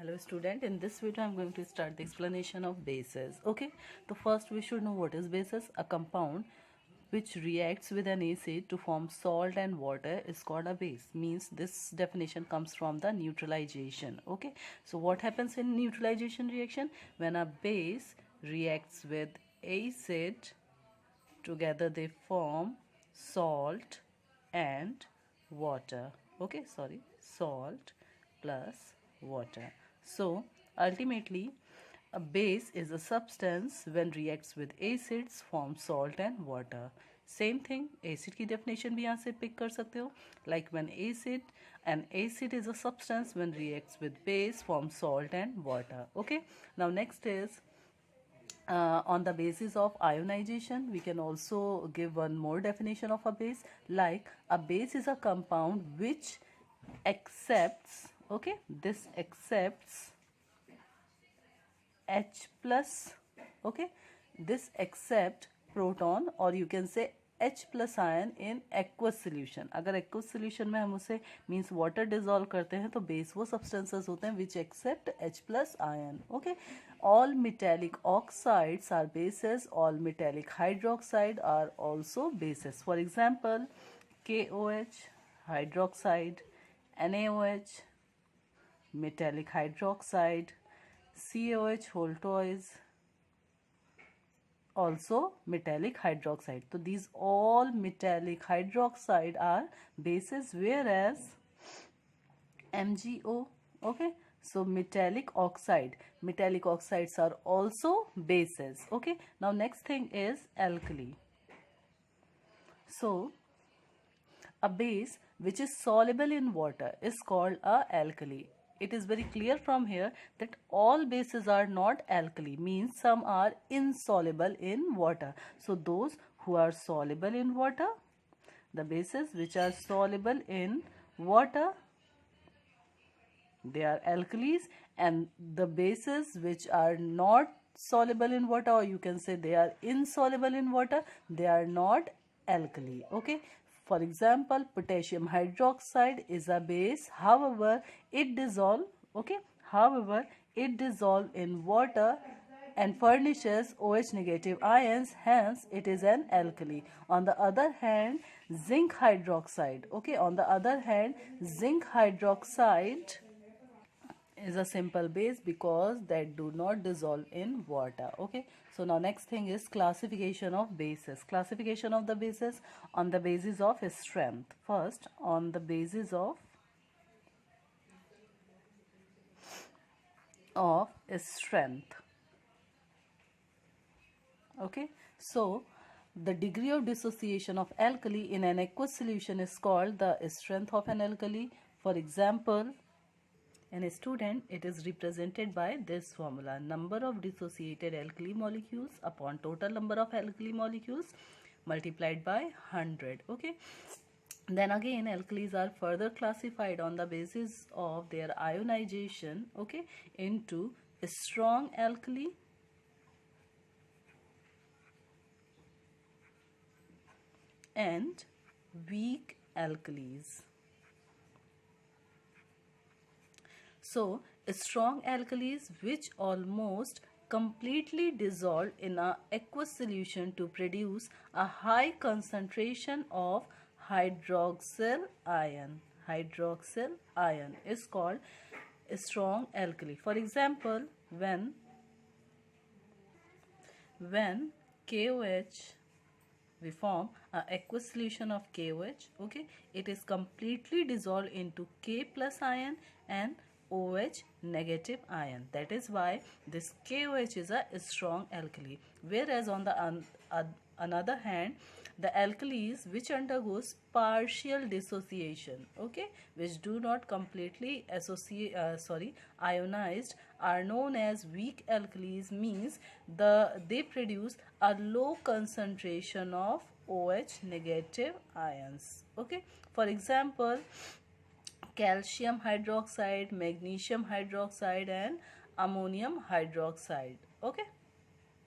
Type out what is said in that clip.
Hello student, in this video I'm going to start the explanation of bases. Okay, so first we should know what is bases. A compound which reacts with an acid to form salt and water is called a base. Means this definition comes from the neutralization. Okay, so what happens in neutralization reaction? When a base reacts with acid, together they form salt and water. Okay, sorry, salt plus water. So ultimately a base is a substance when reacts with acids form salt and water. Same thing, acid की definition भी यहाँ से pick कर सकते हो. Like when an acid is a substance when reacts with base form salt and water. Okay, now next is on the basis of ionization, we can also give one more definition of a base. Like a base is a compound which accepts, okay, this accepts H plus, okay, this accept proton or you can say H plus ion in aqueous solution. अगर aqueous solution में हम उसे means water dissolve करते हैं तो base वो substances होते हैं which accept H plus ion. Okay, all metallic oxides are bases. All metallic hydroxide are also bases. For example, KOH hydroxide, NaOH metallic hydroxide, COH whole twice also metallic hydroxide. So these all metallic hydroxide are bases, whereas MgO, okay, so metallic oxides are also bases. Okay, now next thing is alkali. So a base which is soluble in water is called a alkali. It is very clear from here that all bases are not alkali, means some are insoluble in water. So those who are soluble in water, the bases which are soluble in water, they are alkalis, and the bases which are not soluble in water, or you can say they are insoluble in water, they are not alkali. Okay, for example, potassium hydroxide is a base, however it dissolve, okay, however it dissolve in water and furnishes OH negative ions, hence it is an alkali. On the other hand, zinc hydroxide, okay, on the other hand, zinc hydroxide is a simple base because that do not dissolve in water. Okay, so now next thing is classification of bases. Classification of the bases on the basis of strength. First, on the basis of strength. Okay, so the degree of dissociation of alkali in an aqueous solution is called the strength of an alkali. For example, in a student, it is represented by this formula: number of dissociated alkali molecules upon total number of alkali molecules multiplied by 100. Okay, then again alkalis are further classified on the basis of their ionization, okay, into strong alkali and weak alkalis. So, strong alkalis which almost completely dissolve in a aqueous solution to produce a high concentration of hydroxyl ion. Hydroxyl ion is called strong alkali. For example, when KOH, we form an aqueous solution of KOH, okay, it is completely dissolved into K plus ion and OH negative ion. That is why this KOH is a strong alkali. Whereas on the another hand, the alkalis which undergoes partial dissociation, okay, which do not completely ionized, are known as weak alkalis, means they produce a low concentration of OH negative ions. Okay, for example, calcium hydroxide, magnesium hydroxide and ammonium hydroxide. Okay.